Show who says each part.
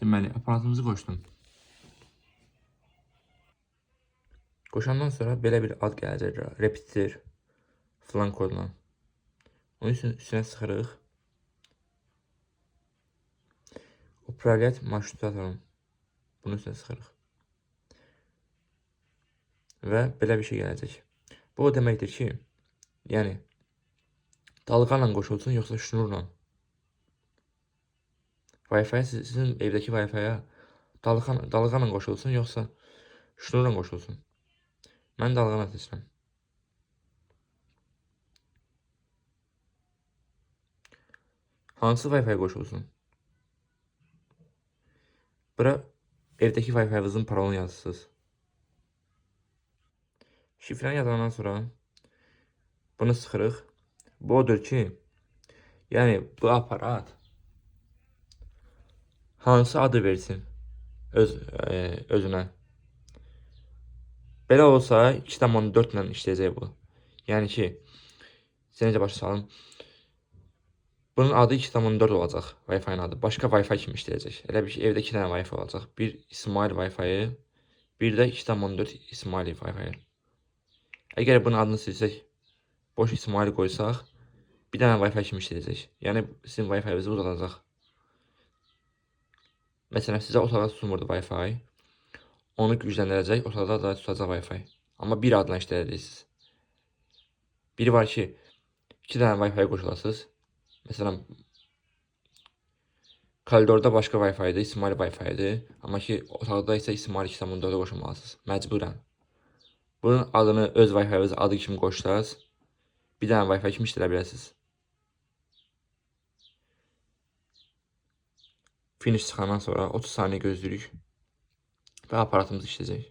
Speaker 1: Deməli, aparatımızı qoşdum. Qoşandan sonra belə bir ad gələcək. Repetir falan kodla. Onun üçün üstünə sıxırıq. Upravlять marşrutatorun. Bunun üstünə sıxırıq. Və belə bir şey gələcək. Bu o deməkdir ki, yəni dalğanla qoşulsun, yoxsa şnurla. Wi-Fi sizin evdəki Wi-Fi-yə dalğanla qoşulsun, yoxsa şnurla qoşulsun. Mən dalğanla seçirəm. Hansı Wi-Fi qoşulsun? Bura evdəki Wi-Fi-vizin parolunu yazırsınız. Şifrəni yazandan sonra bunu sıxırıq. Bu odur ki, yəni bu aparat hansı adı versin özünə. Belə olsa 2.4 ilə işləyəcək bu. Yəni ki, sizə necə başa salım. Bunun adı 2.4 olacaq, Wi-Fi-nin adı. Başqa Wi-Fi kimi işləyəcək. Elə bir ki, evdə 2 dənə Wi-Fi olacaq. Bir İsmail Wi-Fi-yi, bir də 2.4 İsmail Wi-Fi-yi. Əgər bunun adını silsək, boş İsmail qoysaq, bir dənə Wi-Fi kimi işləyəcək. Yəni sizin Wi-Fi-nizi uzadacaq. Məsələn, sizə otağa tutulmurdu Wi-Fi. Onu gücləndirəcək, otaqda da tutacaq Wi-Fi. Amma bir adla işləyəcəksiniz. Biri var ki, 2 dənə Wi-Fi qoşulasınız. Məsələn, koridorda başqa Wi-Fi-dir, İsmail Wi-Fi-dir. Amma ki, otaqda isə İsmail 2.4-ə qoşulmalısınız. Məcburən. Bunun adını öz Wi-Fi-niz adı kimi qoşsaz, bir dənə Wi-Fi kimi işləyə bilərsiniz. Finish çıxandan sonra 30 saniyə gözləyirik və aparatımız işləyəcək.